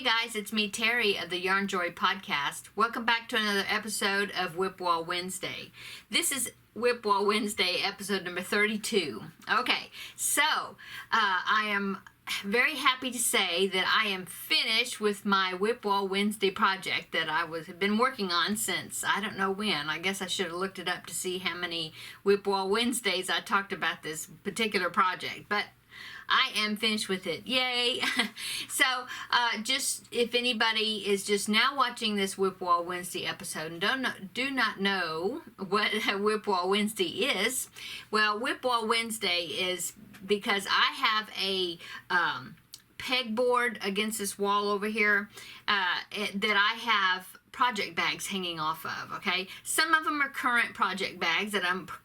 guys, it's me, Terri of the Yarnjoy podcast. Welcome back to another episode of WIP Wall Wednesday. This is WIP Wall Wednesday, episode number 32. Okay, so I am very happy to say that I am finished with my WIP Wall Wednesday project that I have been working on since I don't know when. I guess I should have looked it up to see how many WIP Wall Wednesdays I talked about this particular project, but I am finished with it. Yay! So, just if anybody is just now watching this WIP Wall Wednesday episode and do not know what WIP Wall Wednesday is, well, WIP Wall Wednesday is because I have a pegboard against this wall over here that I have project bags hanging off of, okay? Some of them are current project bags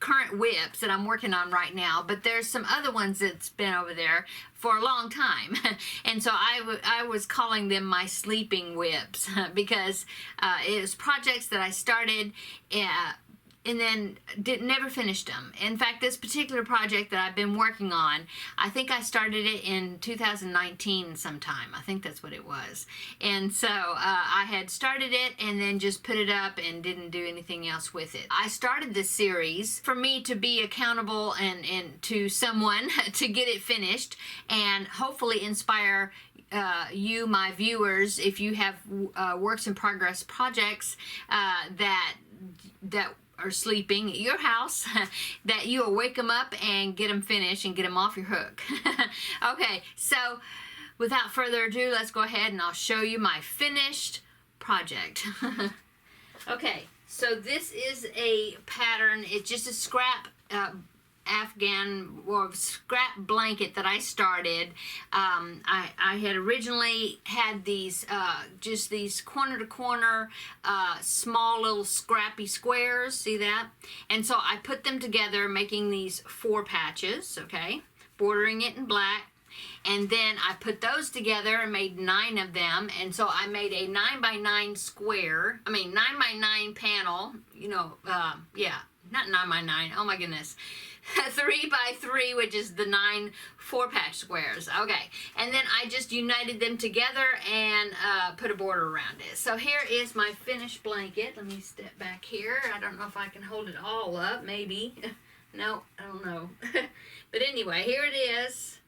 current WIPs that I'm working on right now, but there's some other ones that's been over there for a long time. And so I was calling them my sleeping WIPs because it was projects that I started and then never finished them. In fact, this particular project that I've been working on, I think I started it in 2019 sometime. I think that's what it was. And so I had started it and then just put it up and didn't do anything else with it. I started this series for me to be accountable and to someone to get it finished and hopefully inspire you, my viewers, if you have works in progress projects that are sleeping at your house, that you will wake them up and get them finished and get them off your hook. Okay, so without further ado, let's go ahead and I'll show you my finished project. Okay, so this is a pattern. It's just a scrap Afghan or scrap blanket that I started. I had originally had these just these corner to corner small little scrappy squares, see that? And so I put them together making these 4 patches, okay, bordering it in black. And then I put those together and made 9 of them. And so I made a 9x9 square, 9x9 panel, you know, yeah, not 9x9, oh my goodness. 3x3, which is the 9 4-patch squares. Okay, and then I just united them together and put a border around it. So here is my finished blanket. Let me step back here. I don't know if I can hold it all up, maybe. No, I don't know. But anyway, here it is.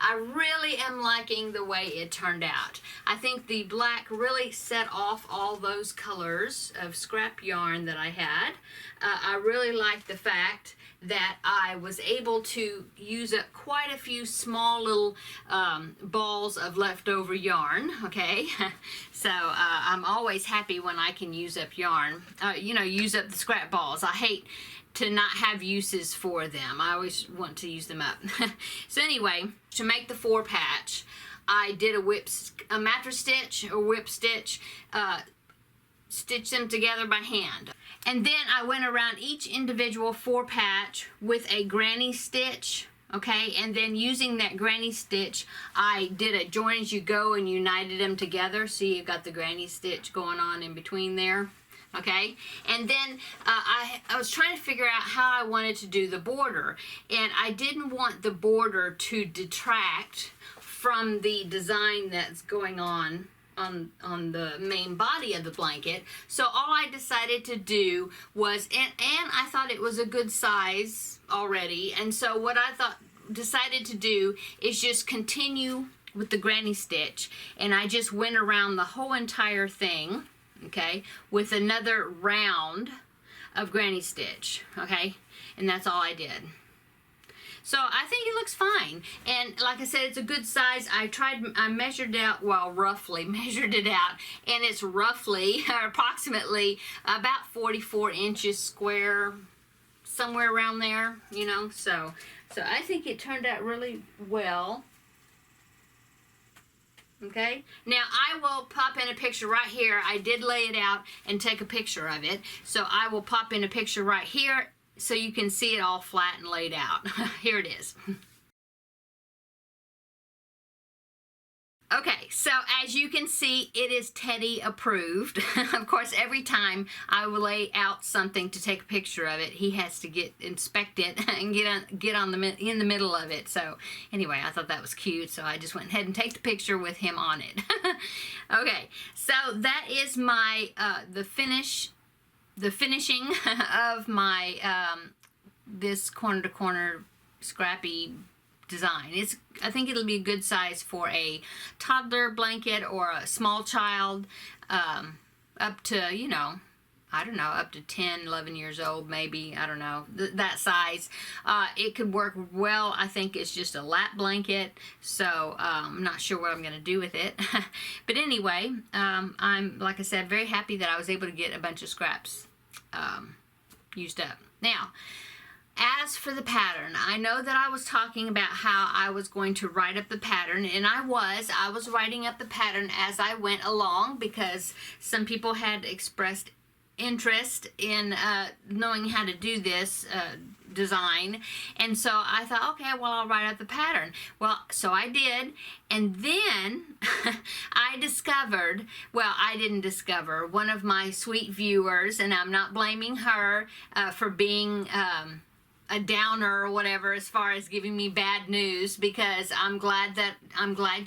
I really am liking the way it turned out. I think the black really set off all those colors of scrap yarn that I had. I really like the fact that I was able to use up quite a few small little balls of leftover yarn, okay? So I'm always happy when I can use up yarn, use up the scrap balls. I hate to not have uses for them. I always want to use them up. So anyway, to make the 4-patch, I did a mattress stitch or whip stitch, stitch them together by hand. And then I went around each individual 4-patch with a granny stitch, okay, and then using that granny stitch, I did a join as you go and united them together. See, you've got the granny stitch going on in between there. Okay, and then I was trying to figure out how I wanted to do the border, and I didn't want the border to detract from the design that's going on the main body of the blanket. So all I decided to do was, and I thought it was a good size already, and so what I decided to do is just continue with the granny stitch, and I just went around the whole entire thing, okay, with another round of granny stitch, okay, and that's all I did. So I think it looks fine, and like I said, it's a good size. I measured it out, well, roughly measured it out, and it's roughly, or approximately, about 44 inches square, somewhere around there, you know, so I think it turned out really well. Okay, now I will pop in a picture right here. I did lay it out and take a picture of it, so I will pop in a picture right here so you can see it all flat and laid out. Here it is. Okay, so as you can see, it is Teddy approved. Of course, every time I will lay out something to take a picture of it, he has to inspect it and get in the middle of it. So anyway, I thought that was cute, so I just went ahead and take the picture with him on it. Okay, so that is my the finishing of my this corner to corner scrappy design. I think it'll be a good size for a toddler blanket or a small child, up to, you know, I don't know, up to 10, 11 years old, maybe, I don't know, that size. It could work well. I think it's just a lap blanket, so I'm not sure what I'm going to do with it. But anyway, I'm, like I said, very happy that I was able to get a bunch of scraps used up. Now, as for the pattern, I know that I was talking about how I was going to write up the pattern, and I was writing up the pattern as I went along, because some people had expressed interest in knowing how to do this design, and so I thought, okay, well, I'll write up the pattern. Well, so I did, and then I discovered, well, I didn't discover, one of my sweet viewers, and I'm not blaming her for being a downer or whatever as far as giving me bad news, because I'm glad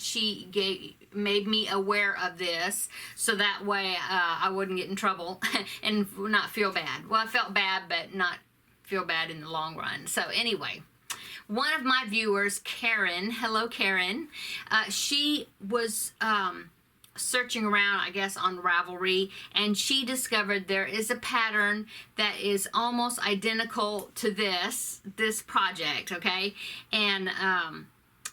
she made me aware of this, so that way I wouldn't get in trouble and not feel bad. Well, I felt bad, but not feel bad in the long run. So anyway, one of my viewers, Karen, hello Karen, she was searching around, I guess, on Ravelry, and she discovered there is a pattern that is almost identical to this project, okay? And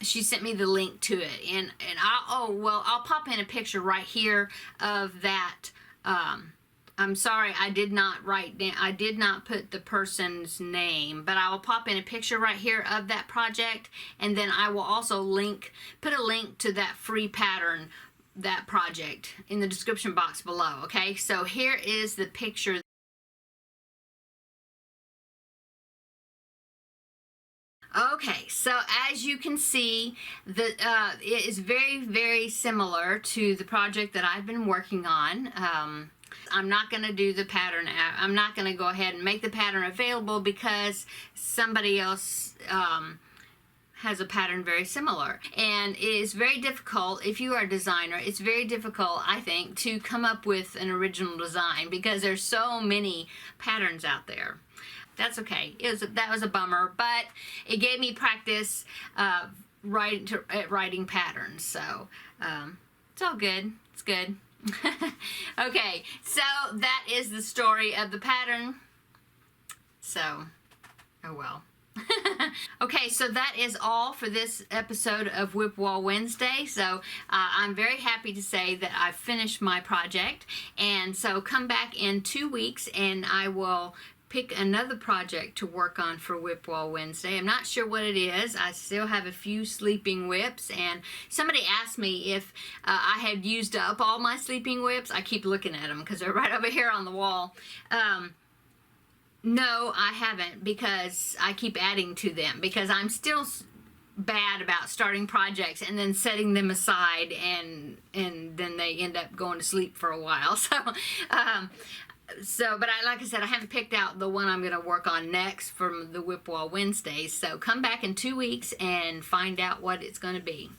she sent me the link to it, and I'll pop in a picture right here of that. I'm sorry, I did not put the person's name, but I will pop in a picture right here of that project, and then I will also put a link to that free pattern, that project, in the description box below. Okay, so here is the picture. Okay, so as you can see, it is very, very similar to the project that I've been working on. I'm not going to do the pattern. I'm not going to go ahead and make the pattern available because somebody else has a pattern very similar, and it is very difficult. If you are a designer, it's very difficult, I think, to come up with an original design because there's so many patterns out there. That's okay. That was a bummer, but it gave me practice at writing patterns, so it's all good. It's good. Okay, so that is the story of the pattern. So, oh well. Okay, so that is all for this episode of WIP Wall Wednesday. So I'm very happy to say that I've finished my project, and so come back in 2 weeks and I will pick another project to work on for WIP Wall Wednesday. I'm not sure what it is. I still have a few sleeping WIPs, and somebody asked me if I had used up all my sleeping WIPs. I keep looking at them because they're right over here on the wall. No, I haven't, because I keep adding to them, because I'm still bad about starting projects and then setting them aside, and then they end up going to sleep for a while. But like I said, I haven't picked out the one I'm going to work on next from the WIP Wall Wednesdays. So come back in 2 weeks and find out what it's going to be.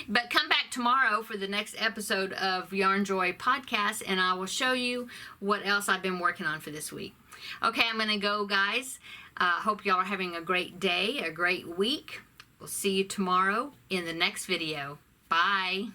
But come back tomorrow for the next episode of Yarnjoy podcast, and I will show you what else I've been working on for this week. Okay, I'm going to go, guys. Hope y'all are having a great day, a great week. We'll see you tomorrow in the next video. Bye.